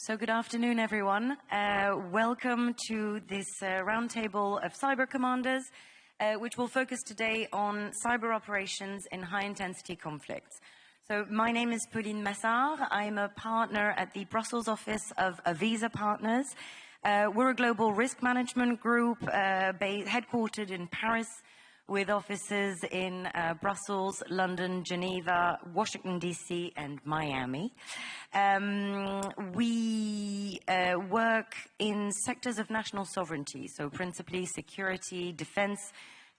So good afternoon, everyone. Welcome to this roundtable of cyber commanders, which will focus today on cyber operations in high-intensity conflicts. So my name is Pauline Massard. I'm a partner at the Brussels office of Avisa Partners. We're a global risk management group headquartered in Paris, with offices in Brussels, London, Geneva, Washington, D.C., and Miami. We work in sectors of national sovereignty, so principally security, defense,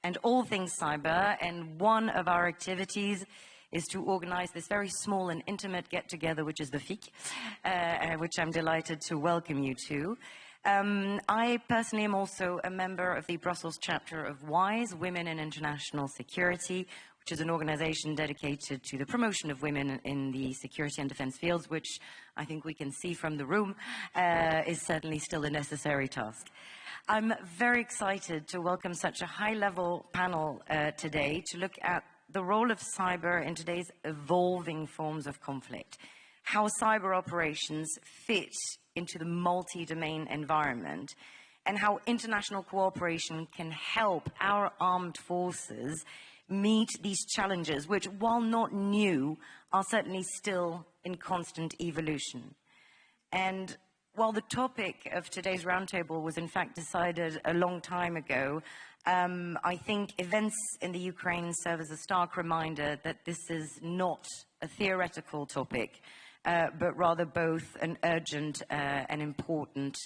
and all things cyber. And one of our activities is to organize this very small and intimate get-together, which is the FIC, which I'm delighted to welcome you to. I personally am also a member of the Brussels chapter of WISE, Women in International Security, which is an organization dedicated to the promotion of women in the security and defense fields, which I think we can see from the room is certainly still a necessary task. I'm very excited to welcome such a high-level panel today to look at the role of cyber in today's evolving forms of conflict, how cyber operations fit into the multi-domain environment, and how international cooperation can help our armed forces meet these challenges, which, while not new, are certainly still in constant evolution. And while the topic of today's roundtable was in fact decided a long time ago, I think events in the Ukraine serve as a stark reminder that this is not a theoretical topic, but rather both an urgent and important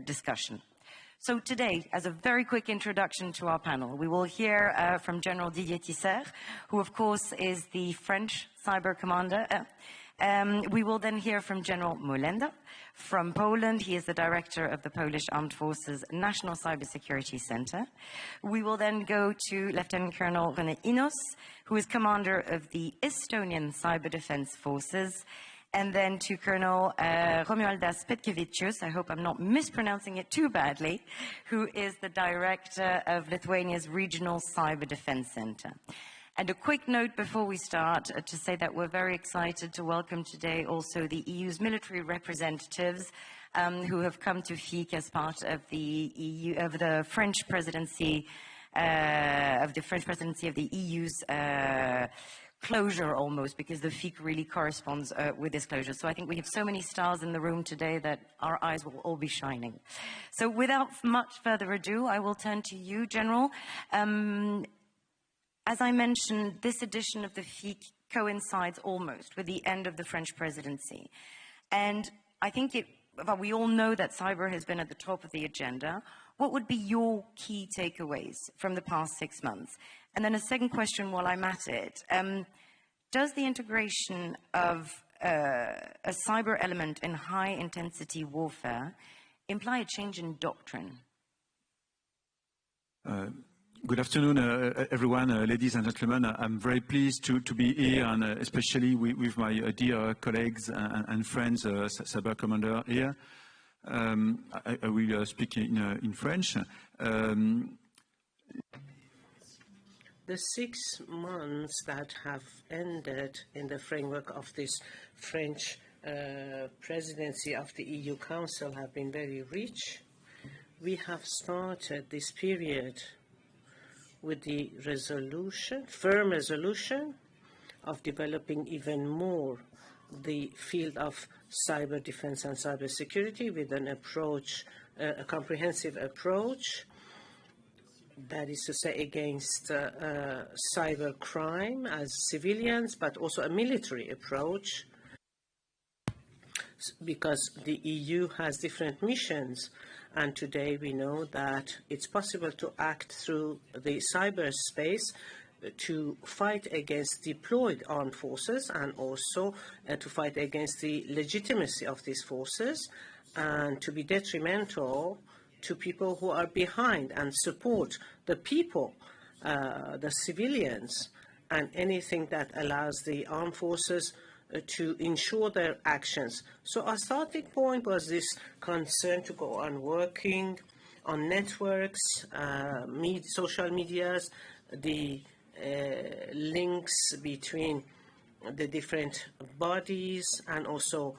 discussion. So today, as a very quick introduction to our panel, we will hear from General Didier Tisser, who of course is the French cyber commander. We will then hear from General Molenda from Poland. He is the director of the Polish Armed Forces National Cybersecurity Center. We will then go to Lieutenant Colonel René Inos, who is commander of the Estonian Cyber Defense Forces, and then to Colonel Romualdas Petkevicius, I hope I'm not mispronouncing it too badly, who is the director of Lithuania's Regional Cyber Defense Center. And a quick note before we start to say that we're very excited to welcome today also the EU's military representatives who have come to FIC as part of the French presidency of the EU's closure almost, because the FIC really corresponds with this closure. So I think we have so many stars in the room today that our eyes will all be shining. So without much further ado, I will turn to you, General. As I mentioned, this edition of the FIC coincides almost with the end of the French presidency. And I think we all know that cyber has been at the top of the agenda. What would be your key takeaways from the past 6 months? And then a second question while I'm at it. Does the integration of a cyber element in high-intensity warfare imply a change in doctrine? Good afternoon, everyone, ladies and gentlemen. I'm very pleased to be here, and especially with my dear colleagues and friends, cyber commander here. I will speak in French. The 6 months that have ended in the framework of this French presidency of the EU Council have been very rich. We have started this period with the firm resolution of developing even more the field of cyber defense and cyber security with an approach, a comprehensive approach, that is to say against cyber crime as civilians, but also a military approach, because the EU has different missions. And today we know that it's possible to act through the cyberspace to fight against deployed armed forces, and also to fight against the legitimacy of these forces, and to be detrimental to people who are behind and support the people, the civilians, and anything that allows the armed forces to ensure their actions. So our starting point was this concern to go on working on networks, social medias, the links between the different bodies, and also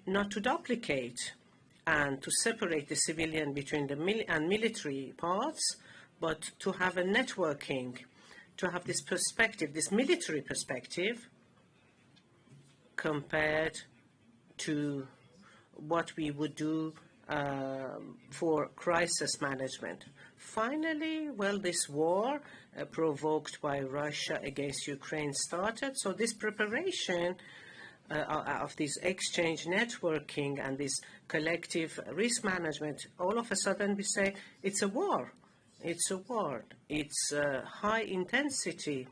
not to duplicate and to separate the civilian between the military parts, but to have a networking, to have this perspective, this military perspective, compared to what we would do for crisis management. Finally, well, this war provoked by Russia against Ukraine started, so this preparation of this exchange networking and this collective risk management, all of a sudden we say it's a war. It's a war. It's high intensity,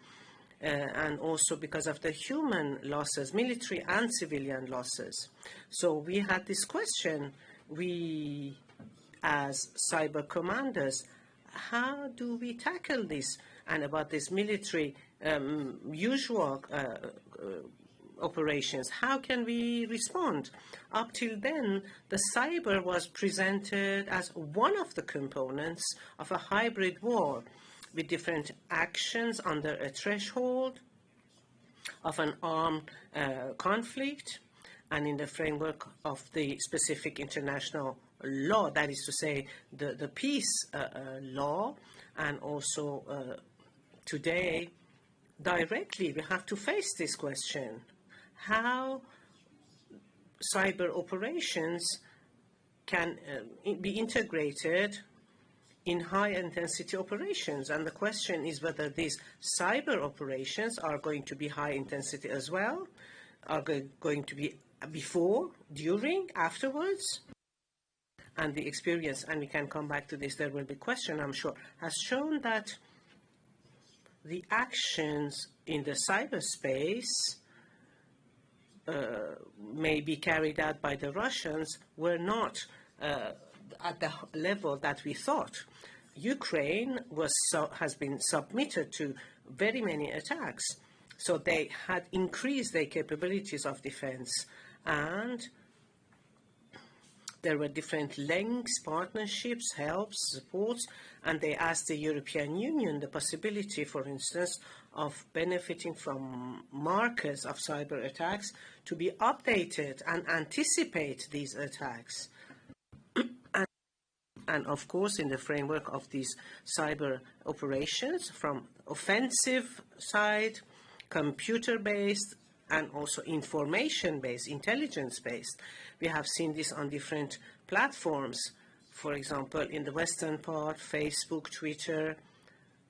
and also because of the human losses, military and civilian losses. So we had this question, we as cyber commanders, how do we tackle this? And about this military usual operations, how can we respond? Up till then, the cyber was presented as one of the components of a hybrid war with different actions under a threshold of an armed conflict and in the framework of the specific international law, that is to say, the peace law, and also today, directly, we have to face this question. How cyber operations can be integrated in high-intensity operations. And the question is whether these cyber operations are going to be high-intensity as well, are going to be before, during, afterwards. And the experience, and we can come back to this, there will be question, I'm sure, has shown that the actions in the cyberspace may be carried out by the Russians were not at the level that we thought. Ukraine has been submitted to very many attacks, so they had increased their capabilities of defense, and there were different links, partnerships, helps, supports, and they asked the European Union the possibility, for instance, of benefiting from markers of cyber attacks to be updated and anticipate these attacks. And of course, in the framework of these cyber operations, from offensive side, computer-based, and also information-based, intelligence-based. We have seen this on different platforms. For example, in the Western part, Facebook, Twitter.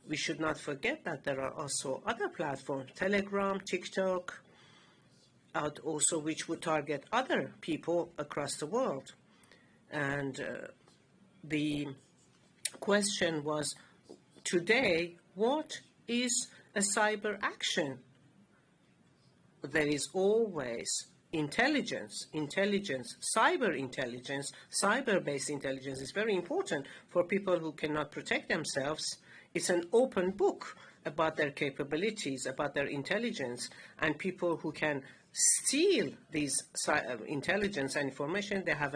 We should not forget that there are also other platforms, Telegram, TikTok, also which would target other people across the world. And the question was, today, what is a cyber action? There is always intelligence, cyber intelligence, cyber-based intelligence is very important for people who cannot protect themselves. It's an open book about their capabilities, about their intelligence, and people who can steal these intelligence and information, they have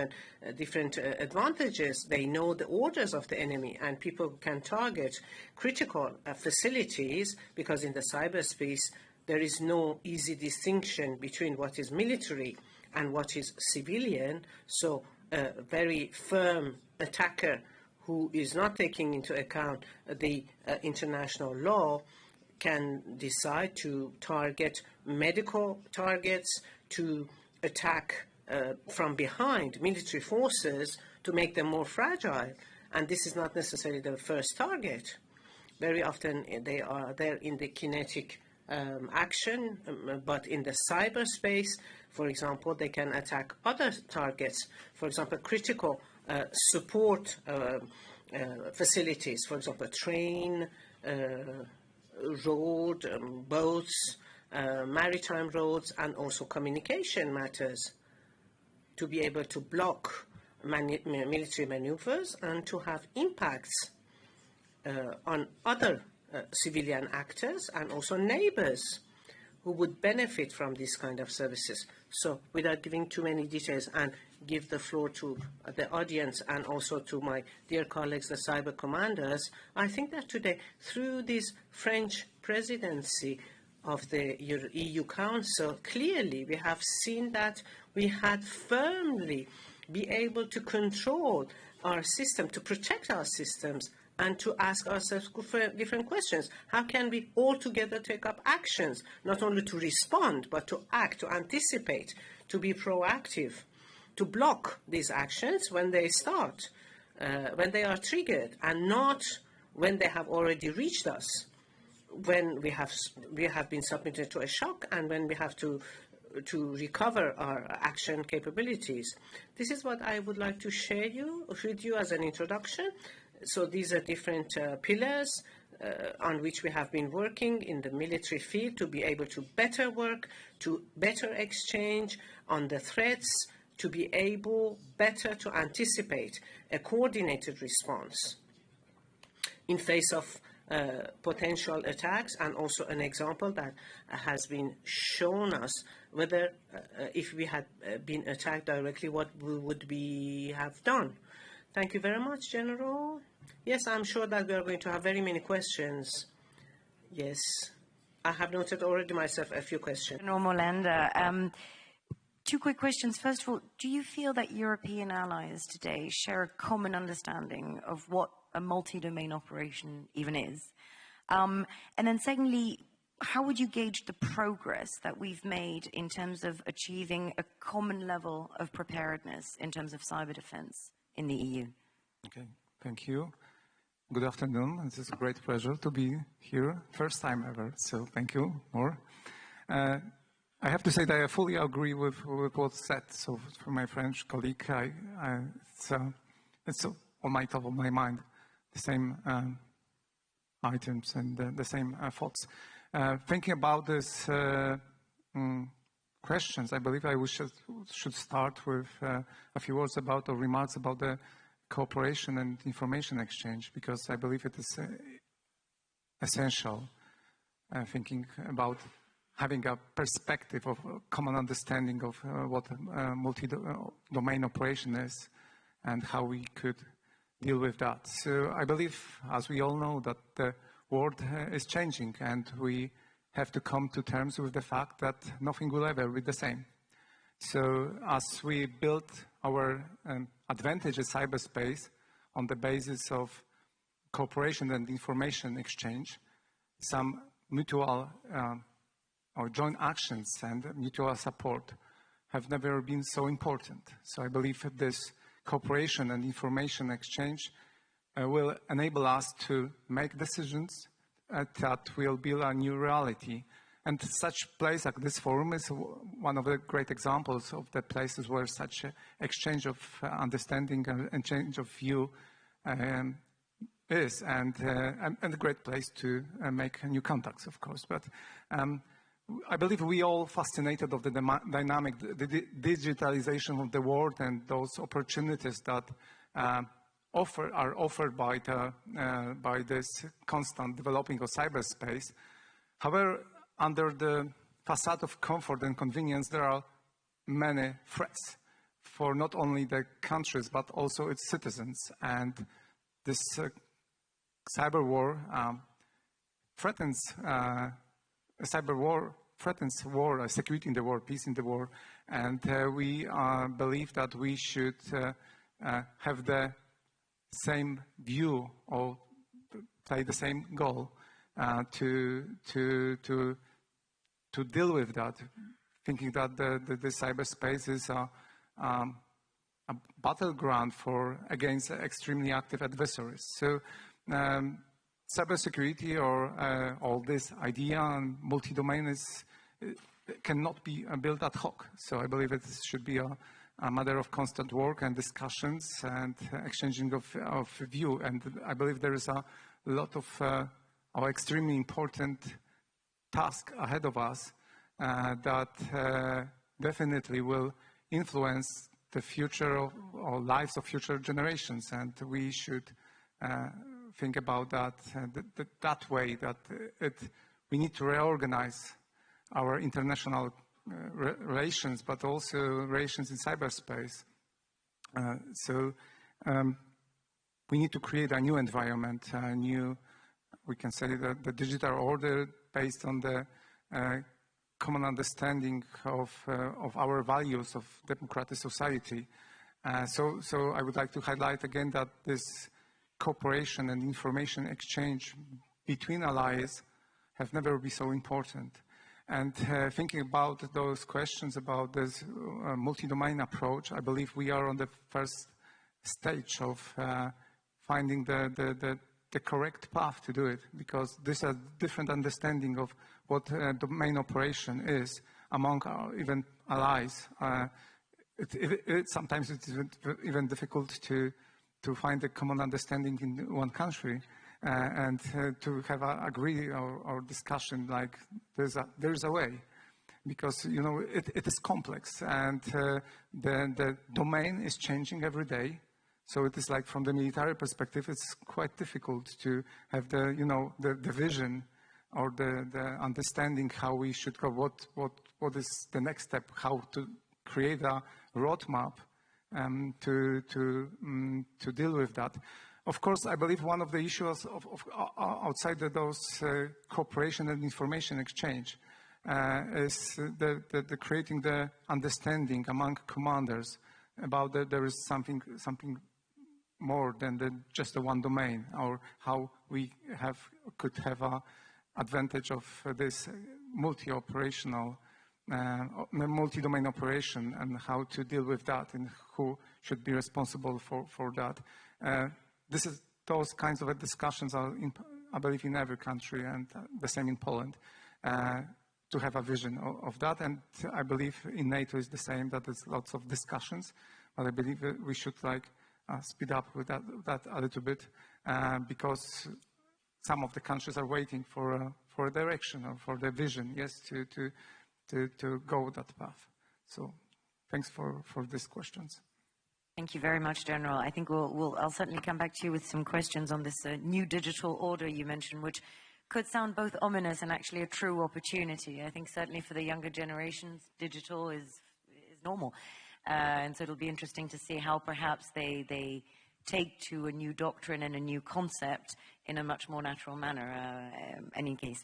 different advantages. They know the orders of the enemy, and people can target critical facilities, because in the cyberspace, there is no easy distinction between what is military and what is civilian. So a very firm attacker who is not taking into account the international law can decide to target medical targets, to attack from behind military forces to make them more fragile. And this is not necessarily the first target. Very often they are there in the kinetic action, but in the cyberspace, for example, they can attack other targets, for example, critical support facilities, for example, train, road, boats, maritime roads, and also communication matters, to be able to block military maneuvers and to have impacts on other civilian actors and also neighbors who would benefit from these kind of services. So without giving too many details, and give the floor to the audience and also to my dear colleagues, the cyber commanders, I think that today, through this French presidency of the EU Council, clearly we have seen that we had firmly be able to control our system, to protect our systems, and to ask ourselves different questions. How can we all together take up actions, not only to respond, but to act, to anticipate, to be proactive, to block these actions when they start, when they are triggered, and not when they have already reached us, when we have been submitted to a shock, and when we have to recover our action capabilities. This is what I would like to share with you as an introduction. So these are different pillars on which we have been working in the military field to be able to better work, to better exchange on the threats, to be able better to anticipate a coordinated response in face of potential attacks, and also an example that has been shown us whether if we had been attacked directly, what would we have done. Thank you very much, General. Yes, I'm sure that we are going to have very many questions. Yes, I have noted already myself a few questions. General Molenda, two quick questions. First of all, do you feel that European allies today share a common understanding of what a multi-domain operation even is? And then secondly, how would you gauge the progress that we've made in terms of achieving a common level of preparedness in terms of cyber defense in the EU? Okay, thank you. Good afternoon. It is a great pleasure to be here, first time ever, so thank you more. I have to say that I fully agree with what's said. So for my French colleague, it's on my top of my mind, the same items and the same thoughts. Thinking about these questions, I believe should start with a few words about or remarks about the cooperation and information exchange, because I believe it is essential, thinking about having a perspective of a common understanding of what a multi-domain operation is and how we could deal with that. So I believe, as we all know, that the world is changing, and we have to come to terms with the fact that nothing will ever be the same. So as we build our advantage in cyberspace on the basis of cooperation and information exchange, some mutual or joint actions and mutual support have never been so important. So I believe that this cooperation and information exchange will enable us to make decisions that will build a new reality. And such place like this forum is one of the great examples of the places where such exchange of understanding and change of view is, and a great place to make new contacts, of course. But I believe we all fascinated of the dynamic, the digitalization of the world and those opportunities that are offered by this constant developing of cyberspace. However, under the facade of comfort and convenience, there are many threats for not only the countries, but also its citizens. And this cyber war threatens war, security in the war, peace in the war. And we believe that we should have the same view or play the same goal to deal with that, thinking that the cyberspace is a battleground against extremely active adversaries. So cybersecurity or all this idea and multi-domain cannot be built ad hoc. So I believe it should be a matter of constant work and discussions and exchanging of view. And I believe there is a lot of our extremely important task ahead of us that definitely will influence the future of our lives of future generations, and we should think about that that way, that we need to reorganize our international relations, but also relations in cyberspace. So we need to create a new environment, a new, we can say, the digital order based on the common understanding of our values of democratic society. So I would like to highlight again that this cooperation and information exchange between allies have never been so important. And thinking about those questions about this multi-domain approach, I believe we are on the first stage of finding the correct path to do it, because this is a different understanding of what domain operation is among even allies. Sometimes it's even difficult to find a common understanding in one country. And to have a agree or discussion like there's a way, because you know it is complex, and the domain is changing every day. So it is like from the military perspective, it's quite difficult to have the vision or the understanding how we should go. What is the next step? How to create a roadmap to deal with that. Of course, I believe one of the issues outside those cooperation and information exchange is the creating the understanding among commanders about that there is something more than just the one domain, or how we could have an advantage of this multi-operational, multi-domain operation, and how to deal with that, and who should be responsible for that. Those kinds of discussions are, I believe, in every country, and the same in Poland, to have a vision of that. And I believe in NATO is the same, that there's lots of discussions, but I believe that we should speed up with that a little bit, because some of the countries are waiting for a direction or for the vision, yes, to go that path. So thanks for these questions. Thank you very much, General. I think I'll certainly come back to you with some questions on this new digital order you mentioned, which could sound both ominous and actually a true opportunity. I think certainly for the younger generations, digital is normal. And so it'll be interesting to see how perhaps they take to a new doctrine and a new concept in a much more natural manner, in any case.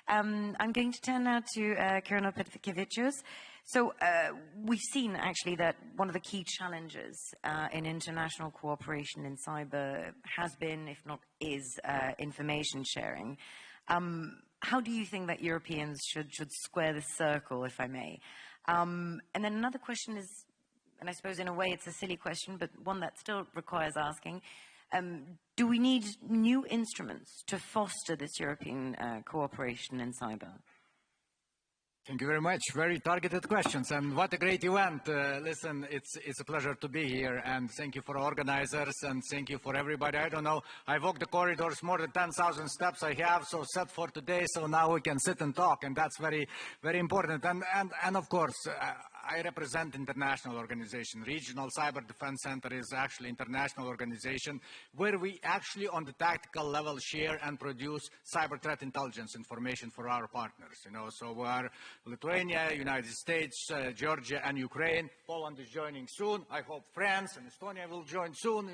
I'm going to turn now to Colonel Petkevicius. So we've seen actually that one of the key challenges in international cooperation in cyber has been, if not is, information sharing. How do you think that Europeans should square the circle, if I may? And then another question is, and I suppose in a way it's a silly question, but one that still requires asking, do we need new instruments to foster this European cooperation in cyber? Thank you very much. Very targeted questions, and what a great event. Listen, it's a pleasure to be here, and thank you for organizers, and thank you for everybody. I don't know, I walked the corridors, more than 10,000 steps I have, so set for today, so now we can sit and talk, and that's very, very important. And of course, I represent international organization. Regional Cyber Defense Center is actually international organization where we actually on the tactical level share and produce cyber threat intelligence information for our partners. So we are Lithuania, United States, Georgia, and Ukraine. Poland is joining soon. I hope France and Estonia will join soon.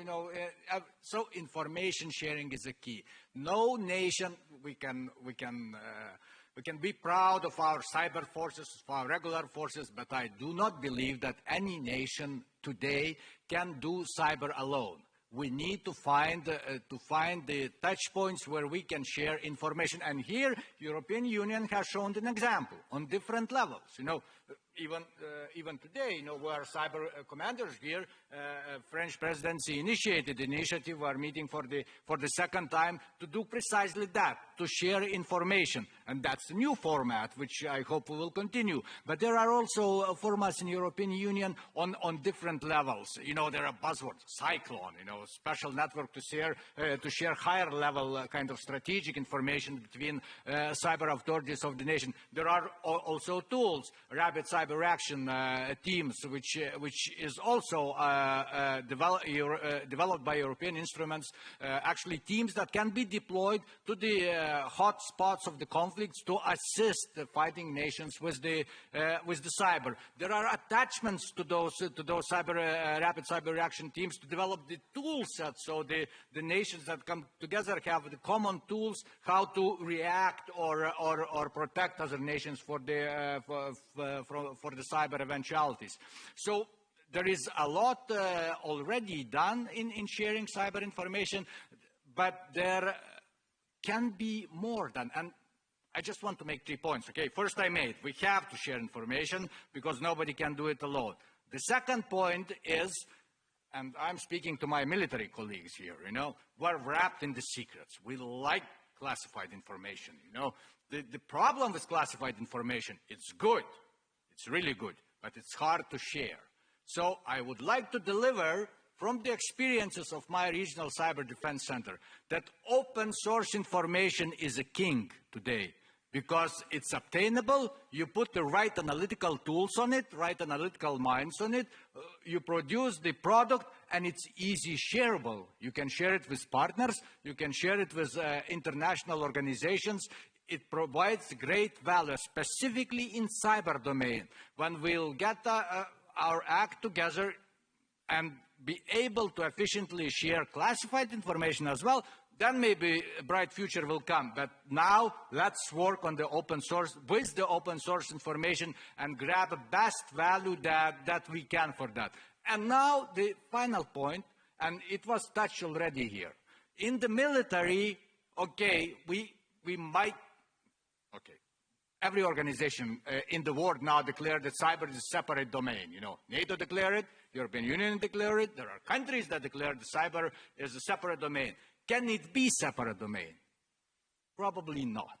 So information sharing is a key. No nation we can be proud of our cyber forces, of our regular forces, but I do not believe that any nation today can do cyber alone. We need to find the touch points where we can share information. And here, European Union has shown an example on different levels. Even today, we are cyber commanders here. French presidency initiated the initiative. We are meeting for the second time to do precisely that, to share information. And that's a new format, which I hope we will continue. But there are also formats in European Union on different levels. There are buzzwords, Cyclone, special network to share higher level kind of strategic information between cyber authorities of the nation. There are also tools, rapid cyber cyber action teams, which is also developed by European instruments, actually teams that can be deployed to the hot spots of the conflicts to assist the fighting nations with the cyber. There are attachments to those rapid cyber reaction teams to develop the tool set, so the nations that come together have the common tools how to react or protect other nations for the cyber eventualities. So there is a lot already done in sharing cyber information, but there can be more done. And I just want to make 3 points. Okay, first we have to share information because nobody can do it alone. The second point is, and I'm speaking to my military colleagues here, we're wrapped in the secrets. We like classified information, The problem with classified information, it's good. It's really good, but it's hard to share. So I would like to deliver from the experiences of my regional cyber defense center that open source information is a king today because it's obtainable. You put the right analytical tools on it, right analytical minds on it, you produce the product, and it's easy shareable. You can share it with partners, you can share it with international organizations. It provides great value, specifically in cyber domain. When we'll get our act together and be able to efficiently share classified information as well, then maybe a bright future will come. But now let's work on the open source, with the open source information, and grab the best value that we can for that. And now the final point, and it was touched already here. In the military, okay, we might, okay, every organization in the world now declared that cyber is a separate domain. NATO declared it, European Union declared it, there are countries that declared that cyber is a separate domain. Can it be separate domain? Probably not,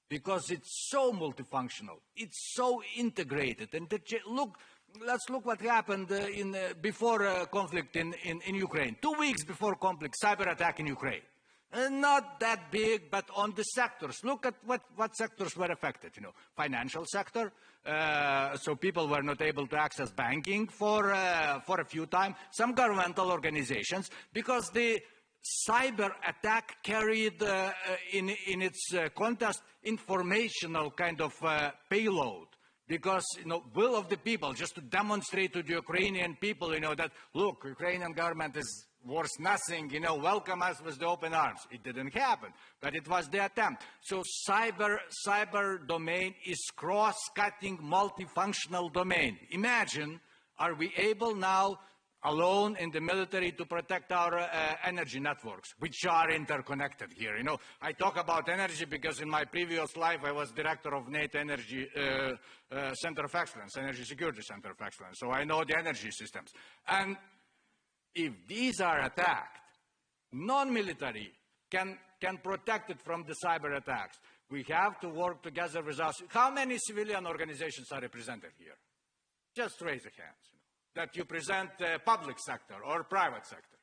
because it's so multifunctional, it's so integrated. And let's look what happened before conflict in Ukraine. 2 weeks before conflict, cyber attack in Ukraine. Not that big, but on the sectors. Look at what sectors were affected. Financial sector, so people were not able to access banking for a few times. Some governmental organizations, because the cyber attack carried in its context informational kind of payload. Because, will of the people, just to demonstrate to the Ukrainian people, that, look, Ukrainian government is worth nothing, welcome us with the open arms. It didn't happen, but it was the attempt. So cyber domain is cross-cutting, multifunctional domain. Imagine, are we able now, alone in the military, to protect our energy networks, which are interconnected here. I talk about energy because in my previous life I was director of NATO Energy Center of Excellence, Energy Security Center of Excellence, so I know the energy systems. And if these are attacked, non-military can protect it from the cyber attacks. We have to work together with us. How many civilian organizations are represented here? Just raise your hands. That you present public sector or private sector.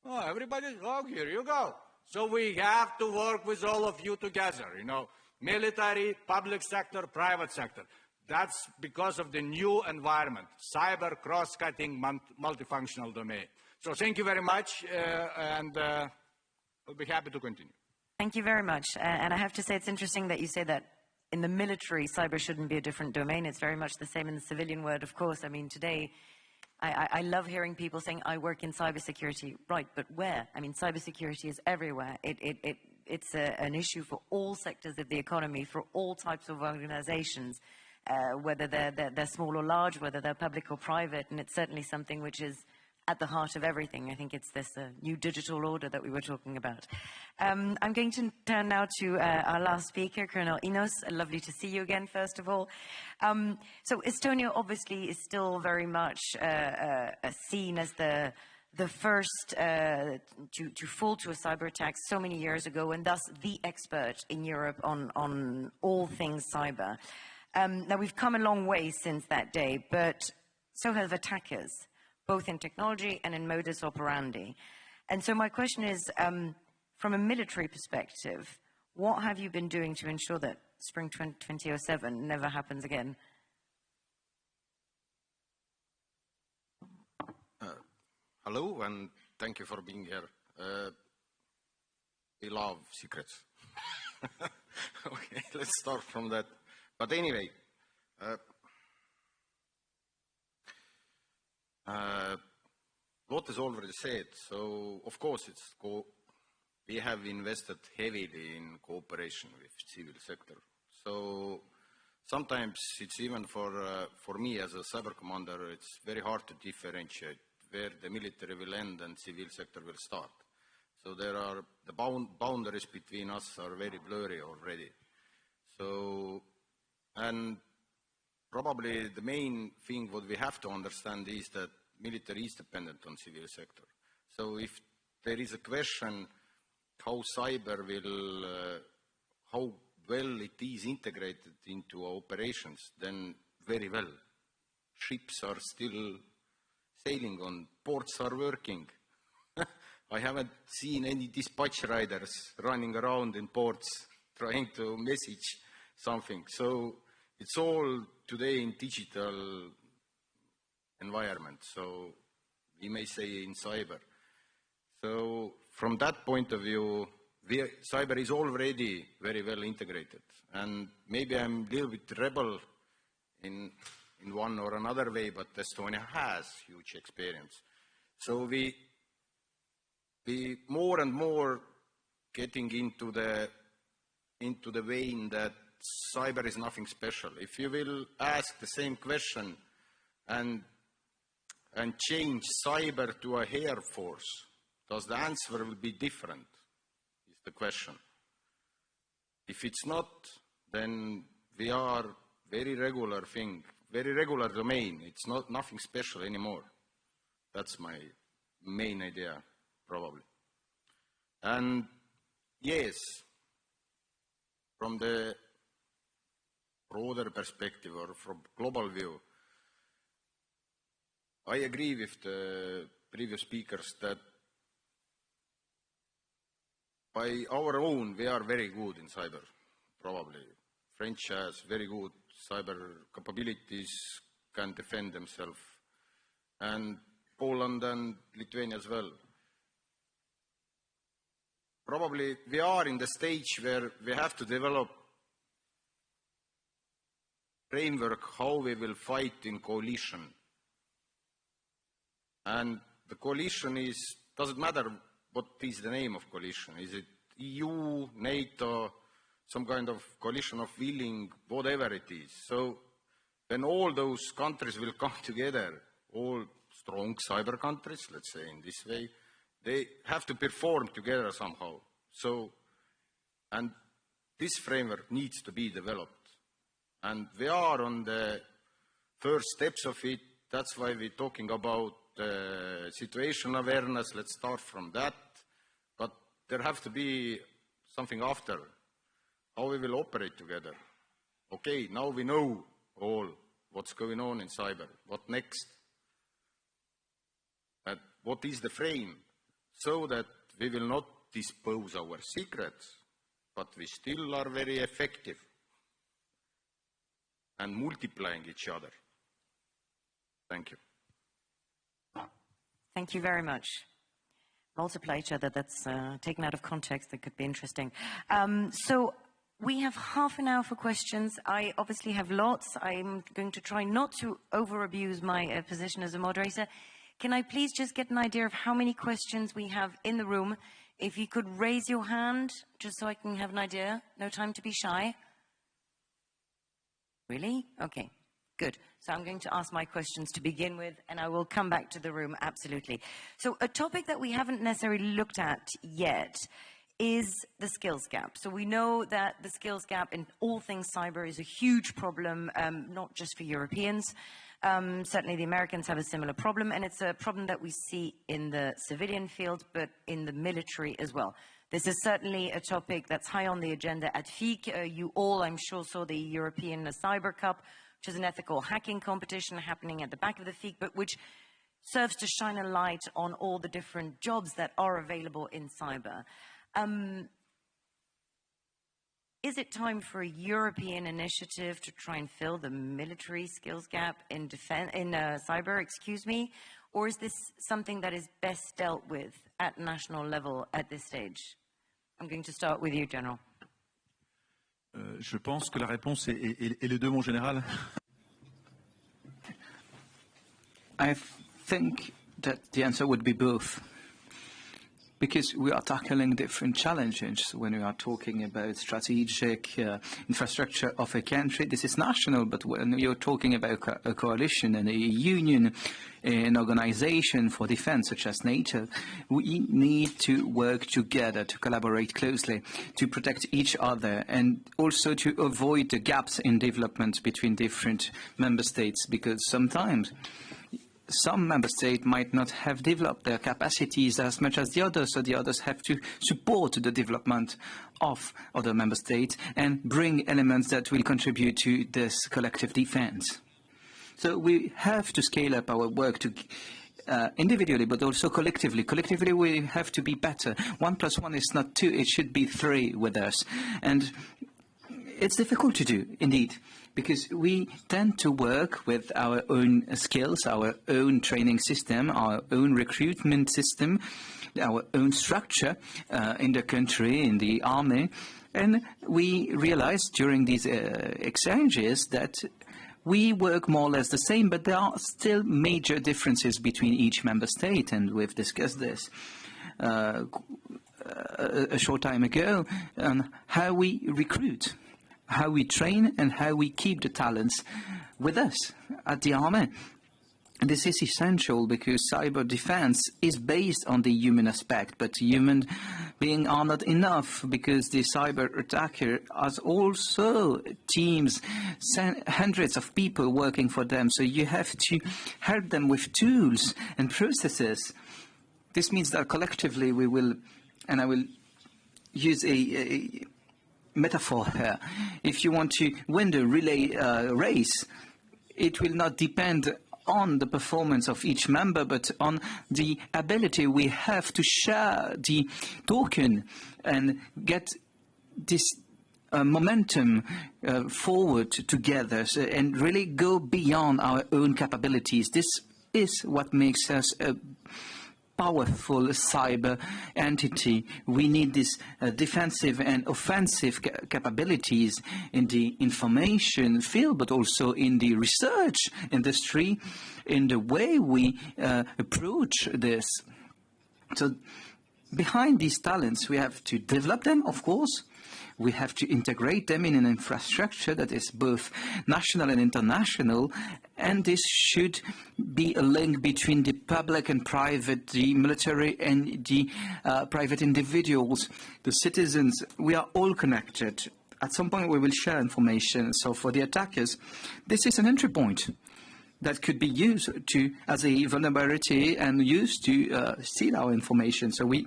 Oh, everybody, here you go. So we have to work with all of you together, military, public sector, private sector. That's because of the new environment, cyber cross-cutting multifunctional domain. So thank you very much, and I'll be happy to continue. Thank you very much. And I have to say it's interesting that you say that in the military, cyber shouldn't be a different domain. It's very much the same in the civilian world, of course. I mean, today, I love hearing people saying, I work in cybersecurity. Right, but where? I mean, cybersecurity is everywhere. It's an issue for all sectors of the economy, for all types of organizations, whether they're small or large, whether they're public or private. And it's certainly something which is at the heart of everything. I think it's this new digital order that we were talking about. I'm going to turn now to our last speaker, Colonel Inos. Lovely to see you again, first of all. So Estonia obviously is still very much seen as the first to fall to a cyber attack so many years ago, and thus the expert in Europe on all things cyber. Now, we've come a long way since that day, but so have attackers, both in technology and in modus operandi. And so my question is, from a military perspective, what have you been doing to ensure that Spring 2007 never happens again? Hello, and thank you for being here. We love secrets. Okay, let's start from that. But anyway, what is already said, so of course we have invested heavily in cooperation with civil sector. So sometimes it's even for me as a cyber commander, it's very hard to differentiate where the military will end and civil sector will start. So there are, the boundaries between us are very blurry already. So, and probably the main thing what we have to understand is that military is dependent on civil sector. So if there is a question how cyber will, how well it is integrated into our operations, then very well. Ships are still sailing on, ports are working. I haven't seen any dispatch riders running around in ports trying to message something. So it's all today in digital environment. So we may say in cyber. So from that point of view, cyber is already very well integrated. And maybe I'm a little bit rebel in one or another way, but Estonia has huge experience. So we more and more getting into the vein that cyber is nothing special. If you will ask the same question and change cyber to a air force, does the answer will be different, is the question. If it's not, then we are very regular thing, very regular domain. It's not nothing special anymore. That's my main idea, probably. And yes, from the broader perspective or from global view, I agree with the previous speakers that by our own, we are very good in cyber, probably. French has very good cyber capabilities, can defend themselves, and Poland and Lithuania as well. Probably we are in the stage where we have to develop framework how we will fight in coalition. And the coalition doesn't matter what is the name of coalition. Is it EU, NATO, some kind of coalition of willing, whatever it is. So when all those countries will come together, all strong cyber countries, let's say in this way, they have to perform together somehow. So, and this framework needs to be developed. And we are on the first steps of it. That's why we're talking about situational awareness. Let's start from that. But there have to be something after, how we will operate together. Okay, now we know all what's going on in cyber. What next? And what is the frame? So that we will not dispose our secrets, but we still are very effective and multiplying each other. Thank you. Thank you very much. Multiply each other, that's taken out of context, that could be interesting. So we have half an hour for questions. I obviously have lots. I'm going to try not to over-abuse my position as a moderator. Can I please just get an idea of how many questions we have in the room? If you could raise your hand, just so I can have an idea. No time to be shy. Really? Okay, good. So I'm going to ask my questions to begin with, and I will come back to the room, absolutely. So a topic that we haven't necessarily looked at yet is the skills gap. So we know that the skills gap in all things cyber is a huge problem, not just for Europeans. Certainly the Americans have a similar problem, and it's a problem that we see in the civilian field, but in the military as well. This is certainly a topic that's high on the agenda at FPEU. You all, I'm sure, saw the European Cyber Cup, which is an ethical hacking competition happening at the back of the FPEU, but which serves to shine a light on all the different jobs that are available in cyber. Is it time for a European initiative to try and fill the military skills gap in cyber, Or is this something that is best dealt with at national level at this stage? I'm going to start with you, General. Je pense que la réponse est les deux, mon général. I think that the answer would be both, because we are tackling different challenges when we are talking about strategic infrastructure of a country. This is national, but when you're talking about a coalition and a union, an organization for defense such as NATO, we need to work together, to collaborate closely, to protect each other, and also to avoid the gaps in development between different member states, because sometimes some member states might not have developed their capacities as much as the others, so the others have to support the development of other member states and bring elements that will contribute to this collective defense. So we have to scale up our work to individually, but also collectively. Collectively, we have to be better. 1 + 1 is not 2, it should be 3 with us. And it's difficult to do, indeed, because we tend to work with our own skills, our own training system, our own recruitment system, our own structure in the country, in the army. And we realized during these exchanges that we work more or less the same, but there are still major differences between each member state, and we've discussed this a short time ago, on how we recruit, how we train, and how we keep the talents with us at the army. This is essential because cyber defense is based on the human aspect, but human beings are not enough because the cyber attacker has also teams, hundreds of people working for them. So you have to help them with tools and processes. This means that collectively we will, and I will use a metaphor here. If you want to win the relay race, it will not depend on the performance of each member, but on the ability we have to share the token and get this momentum forward together, and really go beyond our own capabilities. This is what makes us a powerful cyber entity. We need these defensive and offensive capabilities in the information field, but also in the research industry, in the way we approach this. So behind these talents, we have to develop them, of course. We have to integrate them in an infrastructure that is both national and international, and this should be a link between the public and private, the military and the private individuals, the citizens. We are all connected. At some point we will share information, so for the attackers, this is an entry point that could be used as a vulnerability and used to steal our information. So we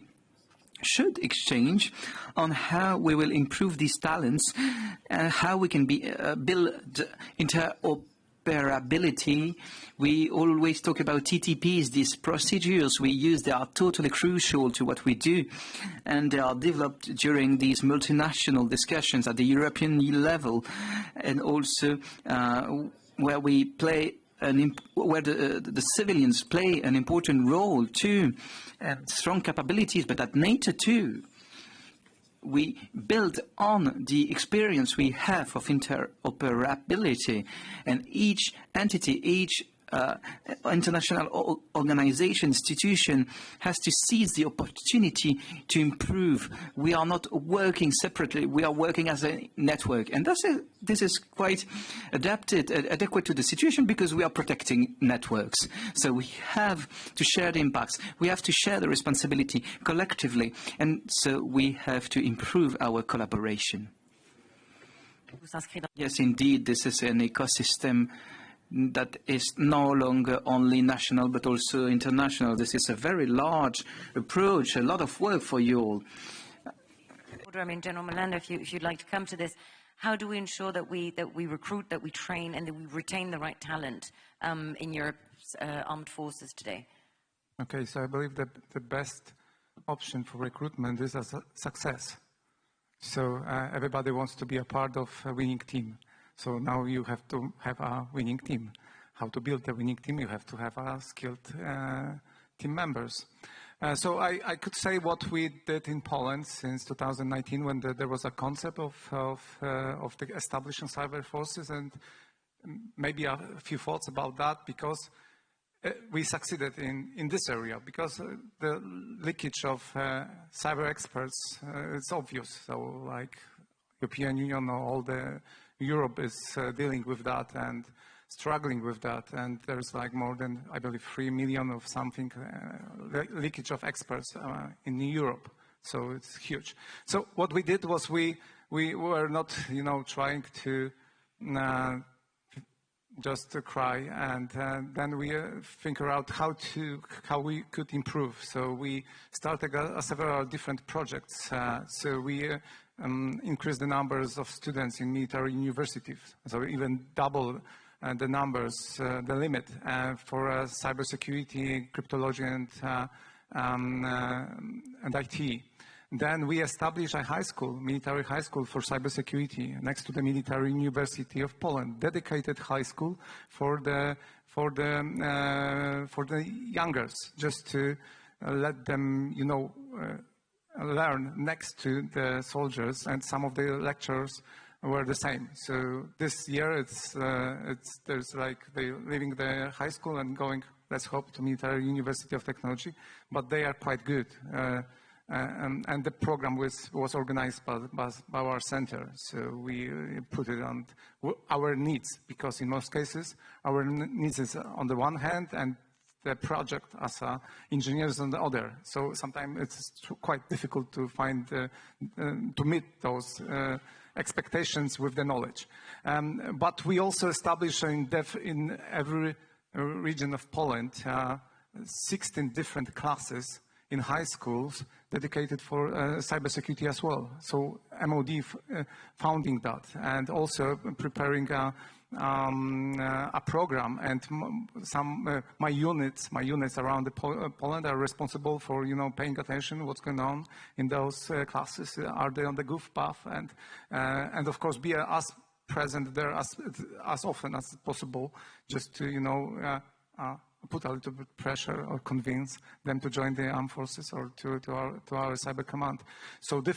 should exchange on how we will improve these talents and how we can build interoperability. We always talk about TTPs, these procedures we use. They are totally crucial to what we do, and they are developed during these multinational discussions at the European level, and also where we play where the civilians play an important role too, and strong capabilities, but at NATO too. We build on the experience we have of interoperability, and each entity, each international organization, institution has to seize the opportunity to improve. We are not working separately, we are working as a network. And this is quite adequate to the situation, because we are protecting networks. So we have to share the impacts, we have to share the responsibility collectively, and so we have to improve our collaboration. Yes, indeed, this is an ecosystem that is no longer only national but also international. This is a very large approach, a lot of work for you all. I mean, General Melanda, if you'd like to come to this, how do we ensure that we recruit, that we train, and that we retain the right talent in Europe's armed forces today? Okay, so I believe that the best option for recruitment is a success. So everybody wants to be a part of a winning team. So now you have to have a winning team. how to build a winning team, you have to have skilled team members. So I could say what we did in Poland since 2019, when there was a concept of the establishing cyber forces, and maybe a few thoughts about that, because we succeeded in this area, because the leakage of cyber experts is obvious. So like European Union or all the Europe is dealing with that and struggling with that, and there's like more than, I believe, 3 million of something leakage of experts in Europe. So it's huge. So what we did was we were not, trying to just to cry, and then we figure out how we could improve. So we started several different projects. So we increased the numbers of students in military universities. So even double the numbers, the limit for cybersecurity, cryptology, and IT. Then we established a high school, military high school for cybersecurity, next to the Military University of Poland, dedicated high school for the youngers, just to let them, learn next to the soldiers, and some of the lectures were the same. So this year there's like they leaving the high school and going, let's hope, to Military University of Technology, but they are quite good. And the program was organized by our center. So we put it on our needs, because in most cases our needs is on the one hand and the project as engineers on the other. So sometimes it's quite difficult to find, to meet those expectations with the knowledge. But we also established in every region of Poland 16 different classes in high schools dedicated for cybersecurity as well. So MOD founding that, and also preparing a program, and my units around Poland are responsible for paying attention what's going on in those classes. Are they on the good path, and of course be as present there as often as possible, just to put a little bit pressure or convince them to join the armed forces or to our cyber command. So we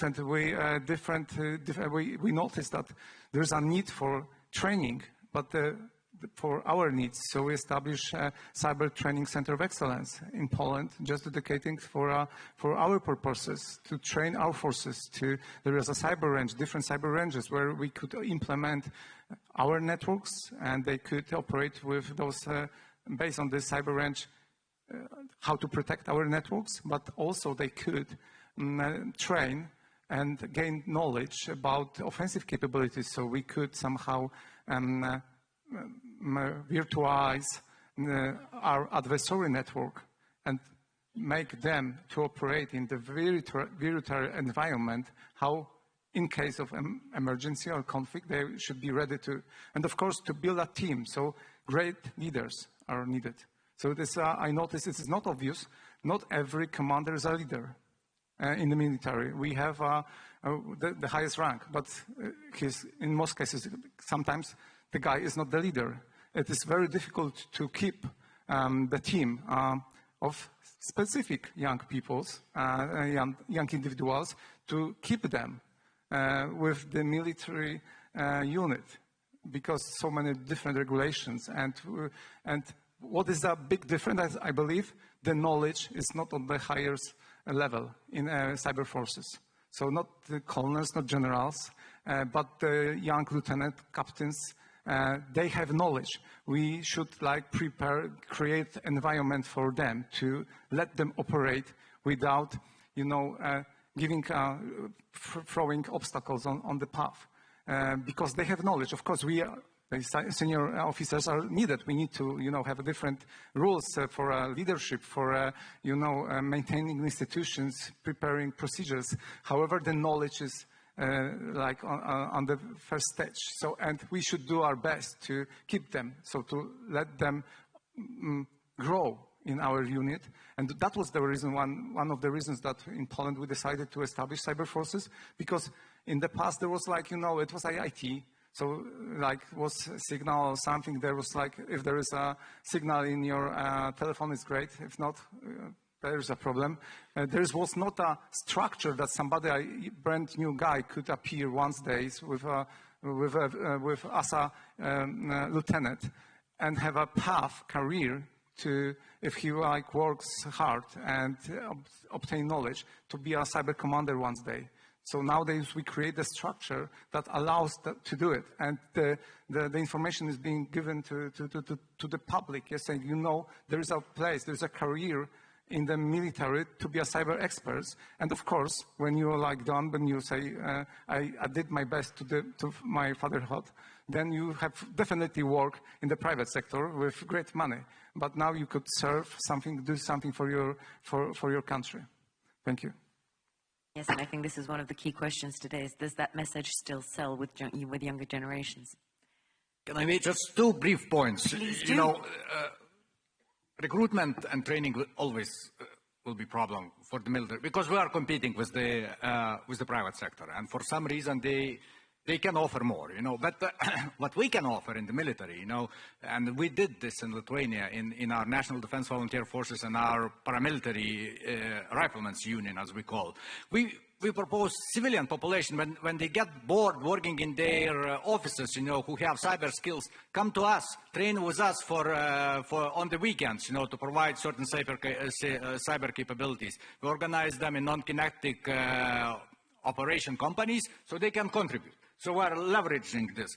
noticed that there's a need for training, but for our needs. So we established a cyber training center of excellence in Poland, just dedicating for our purposes, to train our forces. There is a cyber range, different cyber ranges, where we could implement our networks, and they could operate with those based on this cyber range, how to protect our networks, but also they could train and gain knowledge about offensive capabilities, so we could somehow virtualize our adversary network and make them to operate in the virtual environment, how in case of emergency or conflict they should be ready to, and of course to build a team. So great leaders are needed. So this, I noticed this is not obvious. Not every commander is a leader in the military. We have the highest rank, but in most cases, sometimes the guy is not the leader. It is very difficult to keep the team of specific young peoples, young individuals, to keep them with the military unit, because so many different regulations. And what is the big difference? I believe the knowledge is not on the highest level in cyber forces. So not the colonels, not generals, but the young lieutenant captains. They have knowledge. We should create environment for them to let them operate without, throwing obstacles on the path. Because they have knowledge. Of course, the senior officers are needed. We need to, have different rules for leadership, for, maintaining institutions, preparing procedures. However, the knowledge is on the first stage. So, and we should do our best to keep them, so to let them grow in our unit. And that was the reason, one of the reasons that in Poland we decided to establish cyber forces, because in the past there was it was IT. So like was a signal or something, there was like, if there is a signal in your telephone, it's great. If not, there is a problem. There was not a structure that somebody, a brand new guy, could appear once days with as a lieutenant and have a path, career to, if he like works hard and obtain knowledge, to be a cyber commander one day. So nowadays we create a structure that allows to do it, and the information is being given to the public. Yes, saying, you know, there is a place, there is a career in the military to be a cyber expert. And of course, when you're like done, when you say, I did my best to my fatherhood, then you have definitely work in the private sector with great money. But now you could serve something, do something for your country. Thank you. Yes, and I think this is one of the key questions today, is does that message still sell with younger generations? Can I make just two brief points? Please do. You know, recruitment and training always will be a problem for the military, because we are competing with the private sector, and for some reason they can offer more, you know. But what we can offer in the military, you know, and we did this in Lithuania in our National Defense Volunteer Forces and our paramilitary riflemen's union, as we call. We propose civilian population, when they get bored working in their offices, you know, who have cyber skills, come to us, train with us for on the weekends, you know, to provide certain cyber capabilities. We organize them in non-kinetic operation companies so they can contribute. So we're leveraging this.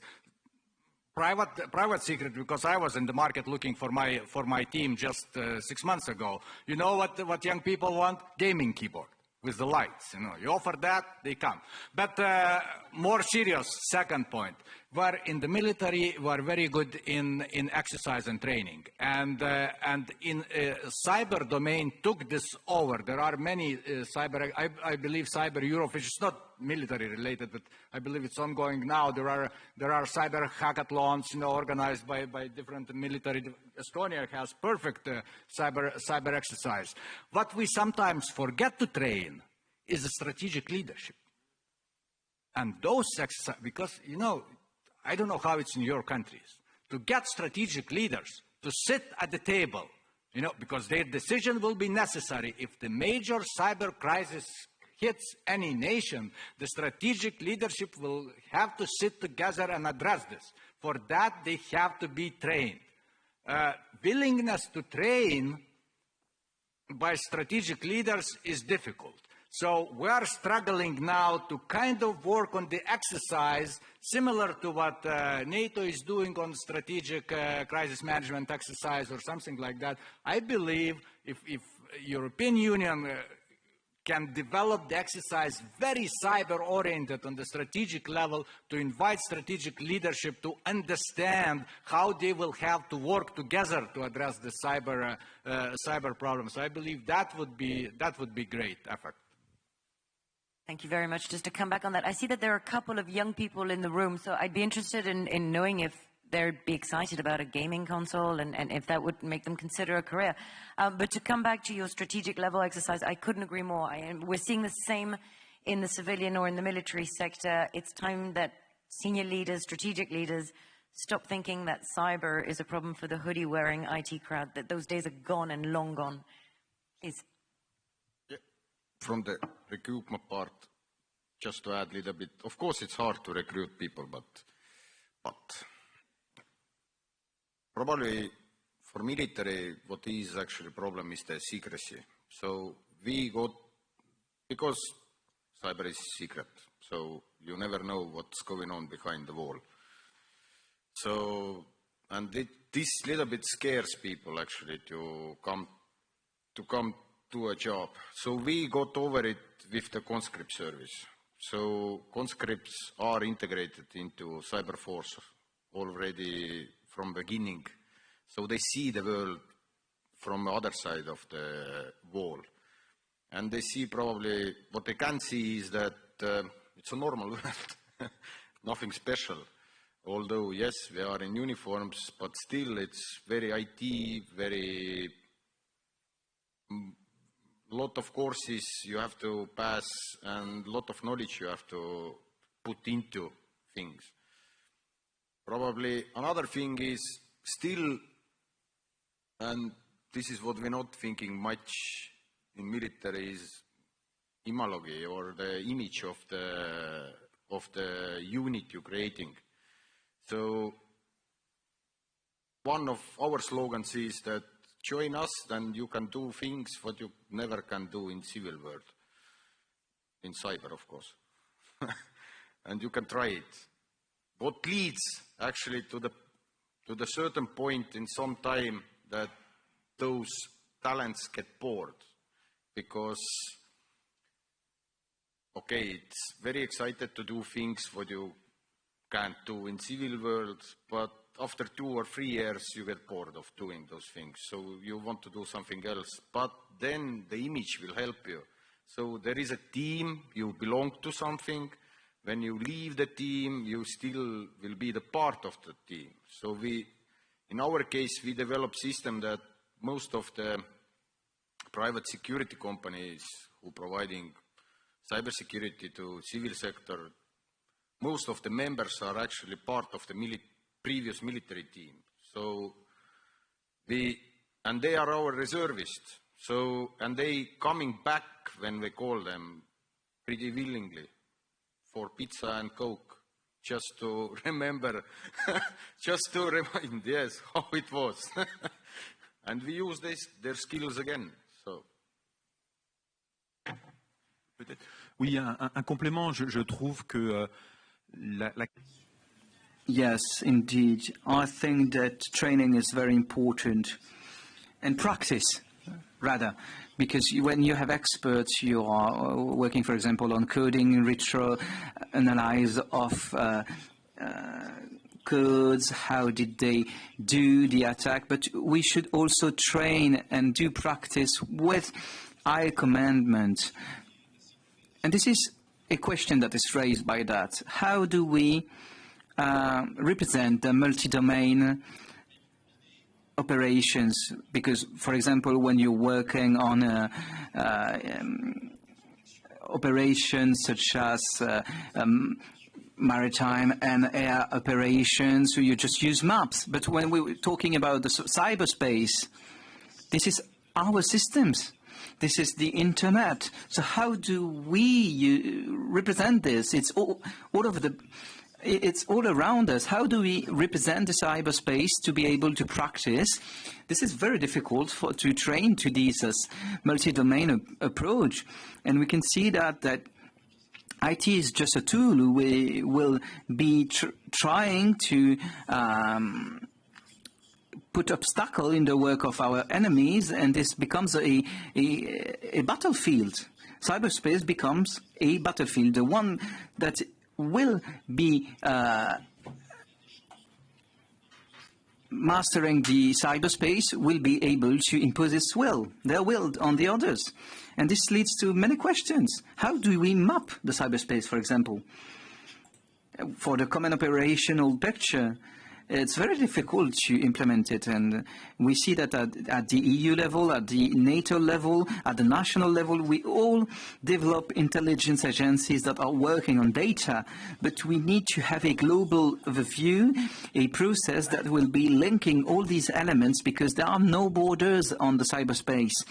Private secret, because I was in the market looking for my team just 6 months ago. You know what young people want? Gaming keyboard with the lights, you know. You offer that, they come. But more serious, second point. We're in the military, we're very good in exercise and training. And in cyber domain took this over. There are many cyber, I believe Cyber Europe, which is not military related, but I believe it's ongoing now. There are cyber hackathons, you know, organized by different military. Estonia has perfect cyber exercise. What we sometimes forget to train is the strategic leadership. And those exercises, because, you know, I don't know how it's in your countries, to get strategic leaders to sit at the table, you know, because their decision will be necessary. If the major cyber crisis hits any nation, the strategic leadership will have to sit together and address this. For that, they have to be trained. Willingness to train by strategic leaders is difficult. So we are struggling now to kind of work on the exercise similar to what NATO is doing on strategic crisis management exercise or something like that. I believe if European Union can develop the exercise very cyber-oriented on the strategic level to invite strategic leadership to understand how they will have to work together to address the cyber problems. I believe that would be great effort. Thank you very much. Just to come back on that, I see that there are a couple of young people in the room, so I'd be interested in knowing if they'd be excited about a gaming console and if that would make them consider a career. But to come back to your strategic level exercise, I couldn't agree more. We're seeing the same in the civilian or in the military sector. It's time that senior leaders, strategic leaders, stop thinking that cyber is a problem for the hoodie-wearing IT crowd, that those days are gone and long gone. Please. Yeah. From the recruitment part, just to add a little bit, of course it's hard to recruit people, but probably for military, what is actually a problem is the secrecy. So we got, because cyber is secret, so you never know what's going on behind the wall. So, and this little bit scares people actually to come to a job. So we got over it with the conscript service. So conscripts are integrated into cyber force already from beginning. So they see the world from the other side of the wall. And they see probably, what they can see is that it's a normal world, nothing special. Although, yes, we are in uniforms, but still it's very IT, very lot of courses you have to pass and lot of knowledge you have to put into things. Probably another thing is still, and this is what we're not thinking much in military, is imalogy, or the image of the unit you're creating. So one of our slogans is that join us, then you can do things what you never can do in civil world, in cyber, of course. And you can try it. What leads actually to the certain point in some time that those talents get bored, because okay, it's very excited to do things what you can't do in civil world, but after 2 or 3 years you get bored of doing those things, so you want to do something else. But then the image will help you. So there is a team, you belong to something. When you leave the team, you still will be the part of the team. So in our case, we develop system that most of the private security companies who providing cybersecurity to civil sector, most of the members are actually part of the previous military team. So and they are our reservists. So, and they coming back when we call them pretty willingly for pizza and Coke, just to remember, just to remind, yes, how it was. And we use their skills again. So. Oui, un complément, je trouve que Yes, indeed. I think that training is very important, and practice, rather, because when you have experts, you are working, for example, on coding, retro analyze of codes, how did they do the attack, but we should also train and do practice with high commandment. And this is a question that is raised by that. How do we represent the multi-domain operations? Because, for example, when you're working on operations such as maritime and air operations, so you just use maps. But when we're talking about the cyberspace, this is our systems. This is the internet. So how do we represent this? It's all over it's all around us. How do we represent the cyberspace to be able to practice? This is very difficult to train to this multi-domain approach. And we can see that IT is just a tool. We will be trying to put obstacle in the work of our enemies, and this becomes a battlefield. Cyberspace becomes a battlefield, the one that will be mastering the cyberspace will be able to impose its will, their will on the others. And this leads to many questions. How do we map the cyberspace, for example? For the common operational picture, it's very difficult to implement it, and we see that at the EU level, at the NATO level, at the national level, we all develop intelligence agencies that are working on data, but we need to have a global view, a process that will be linking all these elements, because there are no borders on the cyberspace.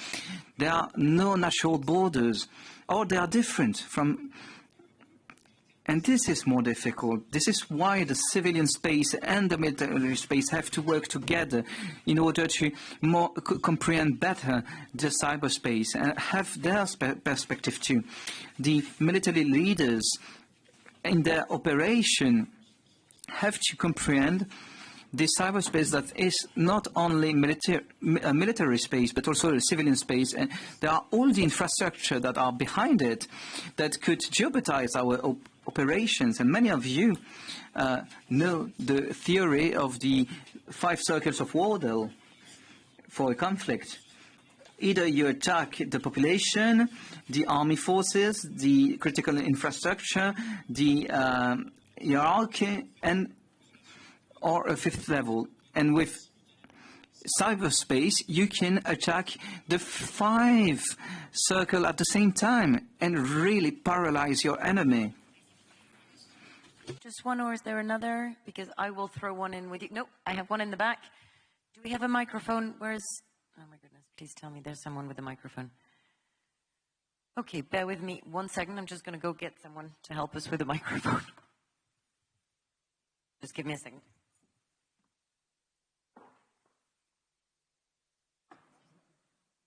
There are no national borders, or they are different from. And this is more difficult. This is why the civilian space and the military space have to work together in order to comprehend better the cyberspace and have their perspective too. The military leaders in their operation have to comprehend the cyberspace that is not only military space, but also a civilian space. And there are all the infrastructure that are behind it that could jeopardize our operations. And many of you know the theory of the 5 circles of Wardell for a conflict. Either you attack the population, the army forces, the critical infrastructure, the hierarchy, or a 5th level. And with cyberspace, you can attack the 5 circles at the same time and really paralyze your enemy. Just one, or is there another? Because I will throw one in with you. Nope, I have one in the back. Do we have a microphone? Where's... Oh my goodness, please tell me there's someone with a microphone. Okay, bear with me 1 second. I'm just going to go get someone to help us with a microphone. Just give me a second. You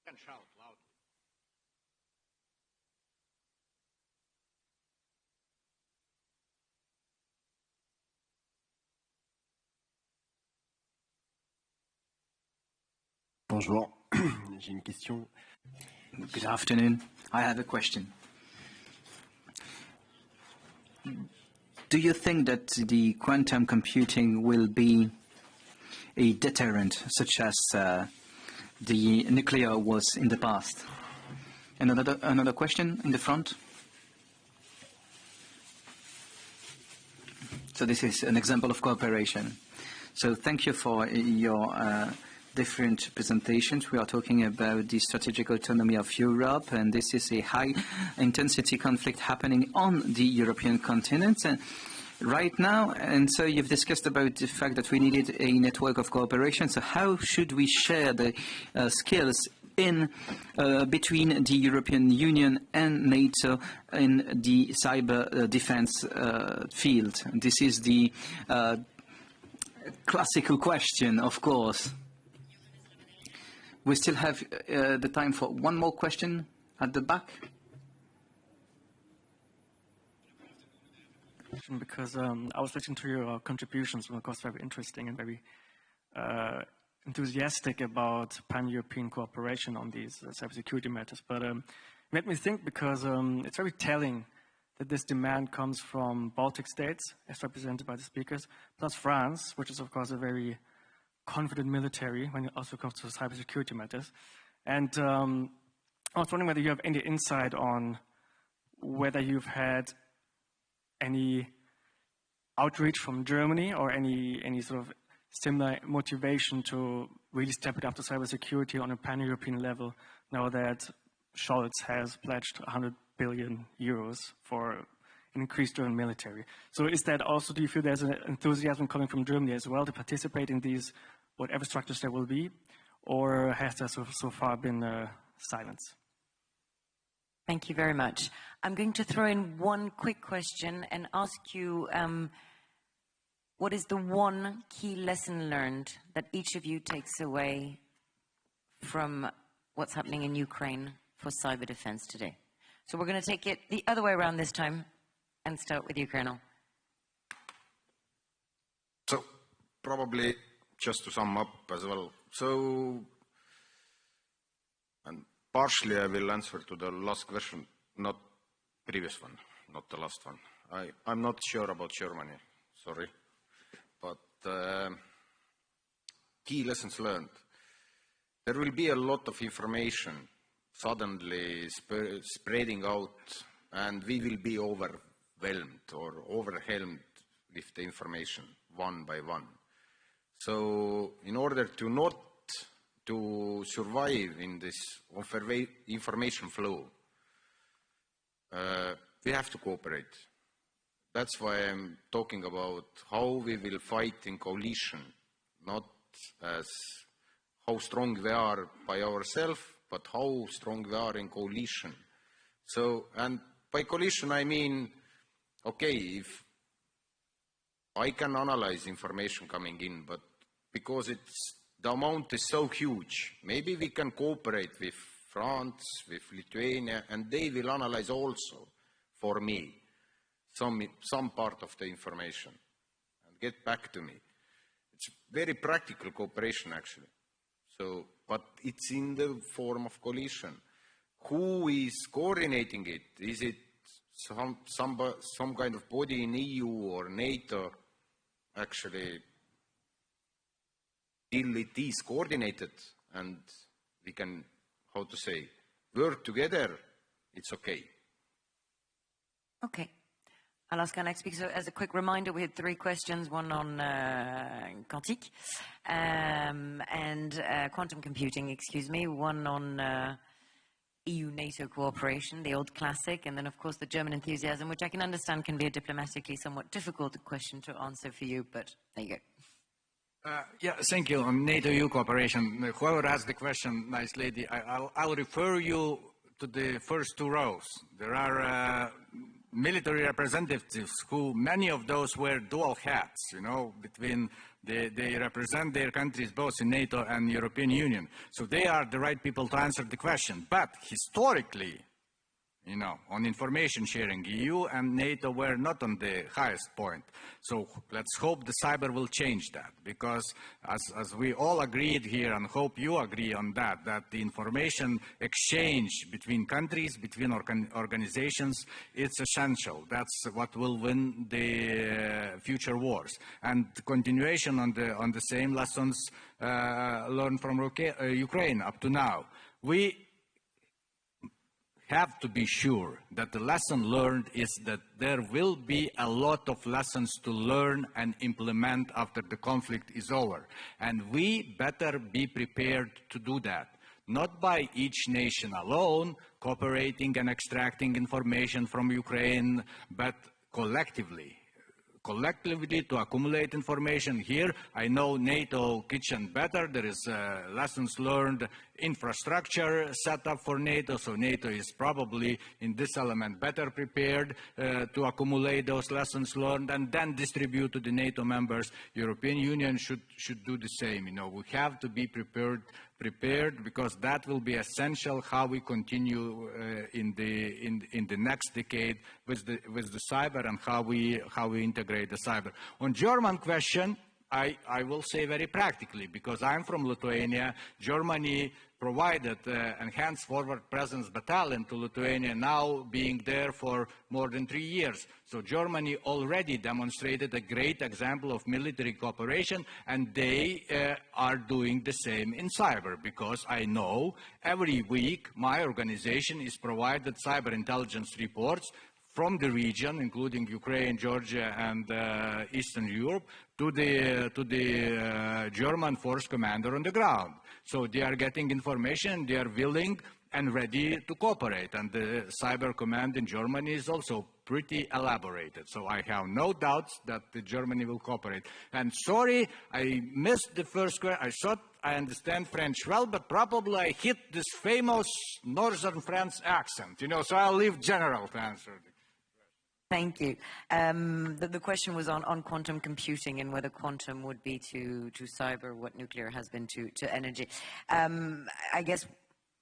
can shout loud. Bonjour, j'ai une question. Good afternoon. I have a question. Do you think that the quantum computing will be a deterrent, such as the nuclear was in the past? Another question in the front. So this is an example of cooperation. So thank you for your different presentations. We are talking about the strategic autonomy of Europe, and this is a high-intensity conflict happening on the European continent right now. And so you've discussed about the fact that we needed a network of cooperation. So how should we share the skills in between the European Union and NATO in the cyber defense field? This is the classical question, of course. We still have the time for one more question at the back. Because I was listening to your contributions, of course, very interesting and very enthusiastic about pan-European cooperation on these cybersecurity matters. But it made me think, because it's very telling that this demand comes from Baltic states, as represented by the speakers, plus France, which is, of course, a very confident military when it also comes to cybersecurity matters. And I was wondering whether you have any insight on whether you've had any outreach from Germany or any sort of similar motivation to really step it up to cybersecurity on a pan-European level, now that Scholz has pledged 100 billion euros for an increased German military. So is that also, do you feel there's an enthusiasm coming from Germany as well to participate in these, whatever structures there will be, or has there so far been silence? Thank you very much. I'm going to throw in one quick question and ask you, what is the one key lesson learned that each of you takes away from what's happening in Ukraine for cyber defense today? So we're going to take it the other way around this time and start with you, Colonel. So probably just to sum up as well. So, and partially I will answer to the last question, not previous one, not the last one. I'm not sure about Germany, sorry. But key lessons learned. There will be a lot of information suddenly spreading out, and we will be overwhelmed or overwhelmed with the information one by one. So in order to not to survive in this information flow, we have to cooperate. That's why I'm talking about how we will fight in coalition, not as how strong we are by ourselves, but how strong we are in coalition. So, and by coalition I mean, okay, if I can analyze information coming in, but because the amount is so huge, maybe we can cooperate with France, with Lithuania, and they will analyze also for me some part of the information and get back to me. It's very practical cooperation actually. So, but it's in the form of coalition. Who is coordinating it? Is it some kind of body in EU or NATO? Actually, till it is coordinated and we can, how to say, work together, it's okay. Okay. I'll ask our next speaker. So as a quick reminder, we had 3 questions, one on quantique and quantum computing, excuse me, one on EU-NATO cooperation, the old classic, and then, of course, the German enthusiasm, which I can understand can be a diplomatically somewhat difficult question to answer for you, but there you go. Yeah, thank you. On NATO-EU cooperation, whoever asked the question, nice lady, I'll refer you to the first two rows. There are military representatives who, many of those wear dual hats, you know, between they represent their countries both in NATO and European Union. So they are the right people to answer the question. But historically, you know, on information sharing, EU and NATO were not on the highest point. So let's hope the cyber will change that, because as we all agreed here, and hope you agree on that the information exchange between countries, between organizations, it's essential. That's what will win the future wars. And continuation on the same lessons learned from Ukraine up to now. We have to be sure that the lesson learned is that there will be a lot of lessons to learn and implement after the conflict is over. And we better be prepared to do that. Not by each nation alone cooperating and extracting information from Ukraine, but collectively to accumulate information here. I know NATO kitchen better. There is lessons learned infrastructure set up for NATO, so NATO is probably in this element better prepared to accumulate those lessons learned and then distribute to the NATO members. European Union should do the same. You know, we have to be prepared because that will be essential how we continue in the next decade with the cyber and how we integrate the cyber. On German question, I will say very practically, because I'm from Lithuania. Germany provided enhanced forward presence battalion to Lithuania, now being there for more than 3 years. So Germany already demonstrated a great example of military cooperation, and they are doing the same in cyber, because I know every week my organization is provided cyber intelligence reports from the region, including Ukraine, Georgia, and Eastern Europe, to the German force commander on the ground. So they are getting information, they are willing and ready to cooperate. And the cyber command in Germany is also pretty elaborated. So I have no doubts that Germany will cooperate. And sorry, I missed the first question. I thought I understand French well, but probably I hit this famous Northern French accent, you know, so I'll leave General to answer. Thank you. The question was on quantum computing and whether quantum would be to cyber what nuclear has been to energy. I guess,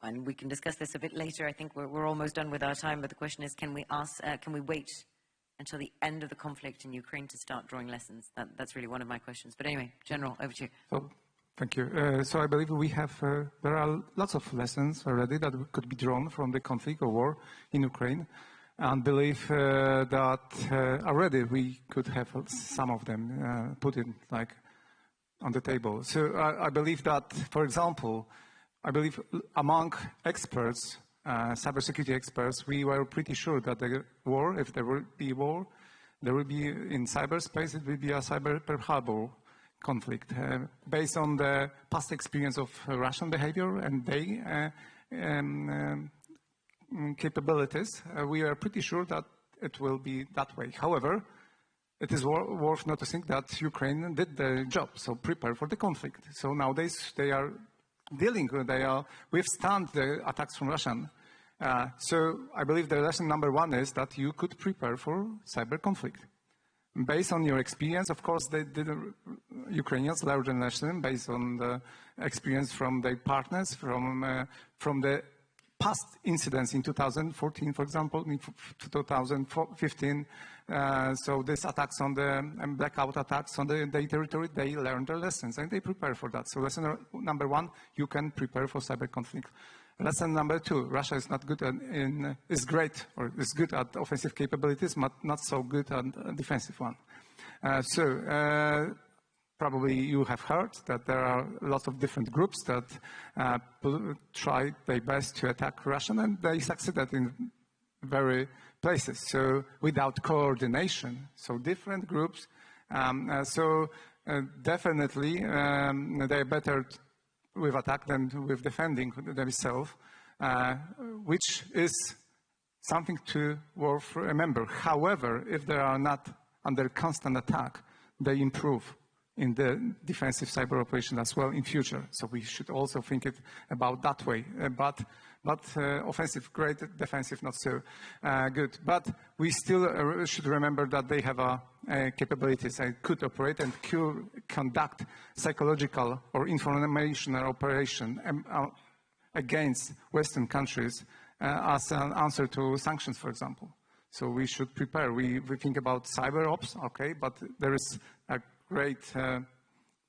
and we can discuss this a bit later, I think we're almost done with our time, but the question is, can we wait until the end of the conflict in Ukraine to start drawing lessons? That's really one of my questions. But anyway, General, over to you. So, thank you. So I believe we have, there are lots of lessons already that could be drawn from the conflict or war in Ukraine. And believe that already we could have some of them put in like on the table. So I believe that, for example, I believe among experts, cybersecurity experts, we were pretty sure that the war, if there will be war, there will be in cyberspace, it will be a cyber Pearl Harbor conflict based on the past experience of Russian behavior and they capabilities, we are pretty sure that it will be that way. However, it is worth noticing that Ukraine did the job, so prepare for the conflict. So nowadays they are dealing, they are withstand the attacks from Russian. So I believe the lesson number one is that you could prepare for cyber conflict. Based on your experience, of course, the Ukrainians learned a lesson based on the experience from their partners, from the past incidents in 2014, for example, in 2015. So these attacks on the blackout attacks on their territory, they learned their lessons and they prepare for that. So lesson number one, you can prepare for cyber conflict. Lesson number two, Russia is not good is great or is good at offensive capabilities, but not so good at defensive one. Probably you have heard that there are lots of different groups that try their best to attack Russia, and they succeeded in very places. So without coordination, so different groups. Definitely they're better with attack than with defending themselves. which is something to worth remember. However, if they are not under constant attack, they improve in the defensive cyber operation as well in future. So we should also think it about that way. But offensive, great, defensive, not so good. But we still should remember that they have capabilities and could operate and could conduct psychological or informational operation against Western countries as an answer to sanctions, for example. So we should prepare. We think about cyber ops, okay, but there is a great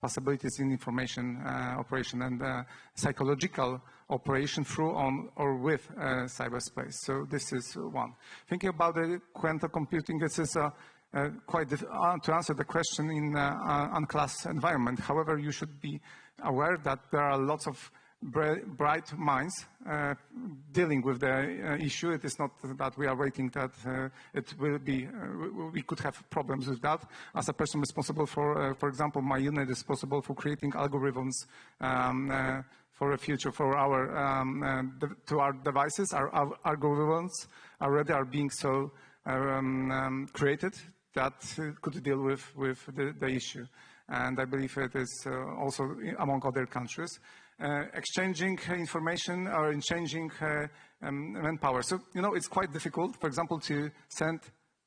possibilities in information operation and psychological operation through on or with cyberspace. So this is one. Thinking about the quantum computing, this is quite to answer the question in unclass environment. However, you should be aware that there are lots of bright minds dealing with the issue. It is not that we are waiting that it will be, we could have problems with that. As a person responsible for example, my unit is responsible for creating algorithms for a future for our to our devices. Our algorithms already are being so created that could deal with the issue. And I believe it is also among other countries. Exchanging information or exchanging manpower. So, you know, it's quite difficult, for example, to send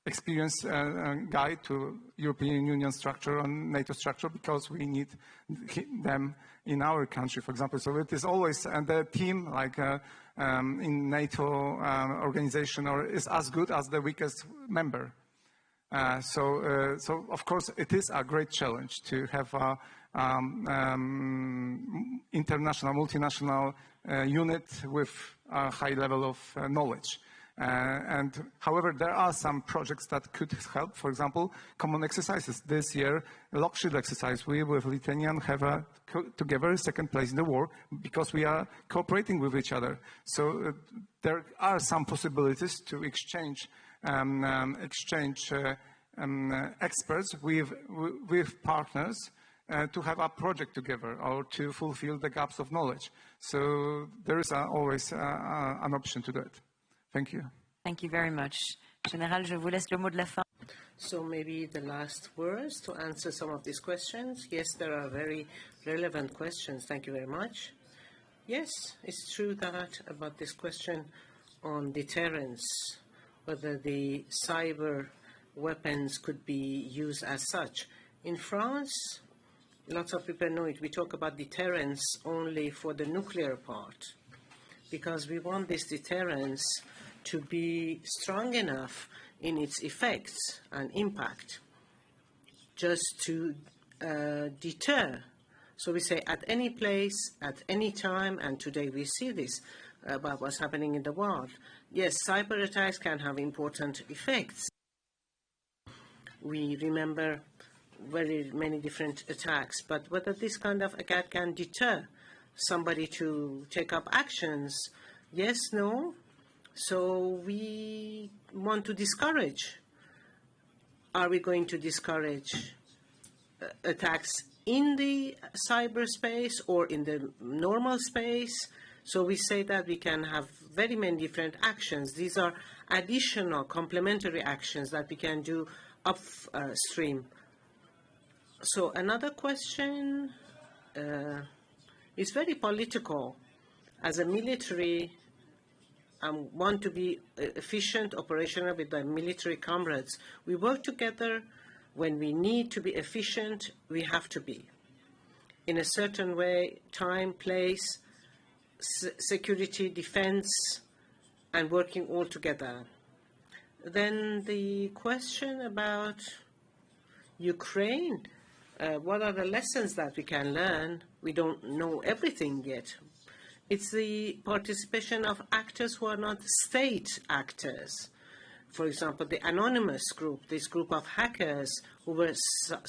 experienced guy to European Union structure or NATO structure because we need them in our country, for example. So it is always, and the team like in NATO organization is as good as the weakest member. So of course, it is a great challenge to have a international, multinational unit with a high level of knowledge. And however, there are some projects that could help. For example, common exercises. This year, Lockshield exercise, we with Lithuania have together second place in the war because we are cooperating with each other. So there are some possibilities to exchange experts with partners to have a project together or to fulfill the gaps of knowledge. So there is always an option to do it. Thank you. Thank you very much. Général, je vous laisse le mot de la fin. So maybe the last words to answer some of these questions. Yes, there are very relevant questions. Thank you very much. Yes, it's true that about this question on deterrence, whether the cyber weapons could be used as such. In France, lots of people know it. We talk about deterrence only for the nuclear part because we want this deterrence to be strong enough in its effects and impact just to deter. So we say at any place, at any time, and today we see this about what's happening in the world. Yes, cyber attacks can have important effects. We remember very many different attacks, but whether this kind of attack can deter somebody to take up actions, yes, no. So we want to discourage. Are we going to discourage attacks in the cyberspace or in the normal space? So we say that we can have very many different actions. These are additional complementary actions that we can do upstream. So another question is very political. As a military, I want to be efficient, operational with my military comrades. We work together. When we need to be efficient, we have to be. In a certain way, time, place, security, defense, and working all together. Then the question about Ukraine, what are the lessons that we can learn? We don't know everything yet. It's the participation of actors who are not state actors. For example, the anonymous group, this group of hackers who were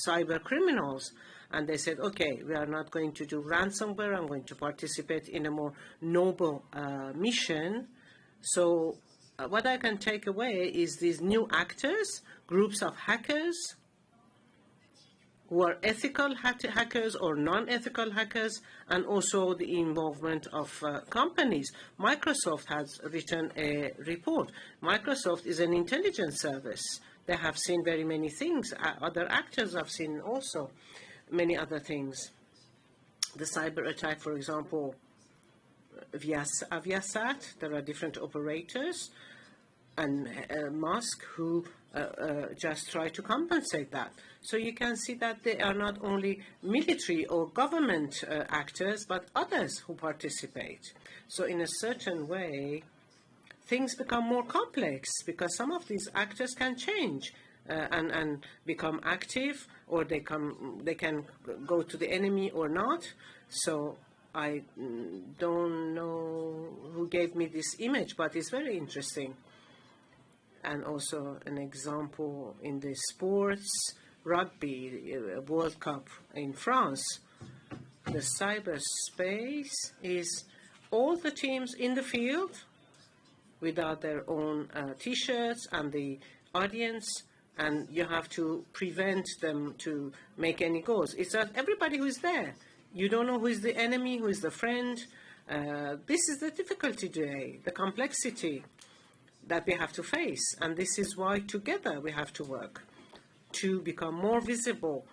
cyber criminals, and they said, okay, we are not going to do ransomware, I'm going to participate in a more noble mission. So what I can take away is these new actors, groups of hackers, who are ethical hackers or non-ethical hackers, and also the involvement of companies. Microsoft has written a report. Microsoft is an intelligence service. They have seen very many things. Other actors have seen also many other things. The cyber attack, for example, via Aviasat, there are different operators, and Musk who just try to compensate that. So you can see that they are not only military or government actors, but others who participate. So in a certain way, things become more complex because some of these actors can change and become active, or they can go to the enemy or not. So I don't know who gave me this image, but it's very interesting. And also an example in the sports, rugby World Cup in France. The cyberspace is all the teams in the field without their own T-shirts and the audience, and you have to prevent them to make any goals. It's everybody who is there. You don't know who is the enemy, who is the friend. This is the difficulty today, the complexity that we have to face, and this is why together we have to work to become more visible,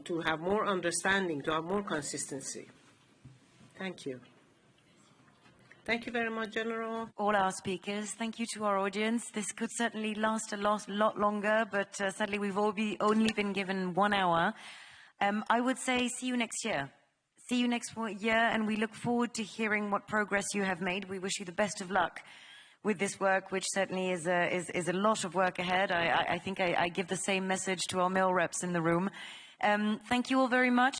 to have more understanding, to have more consistency. Thank you. Thank you very much, General. All our speakers. Thank you to our audience. This could certainly last a lot longer, but sadly we've only been given 1 hour. I would say see you next year. See you next year, and we look forward to hearing what progress you have made. We wish you the best of luck with this work, which certainly is a lot of work ahead. I think I give the same message to our male reps in the room. Thank you all very much.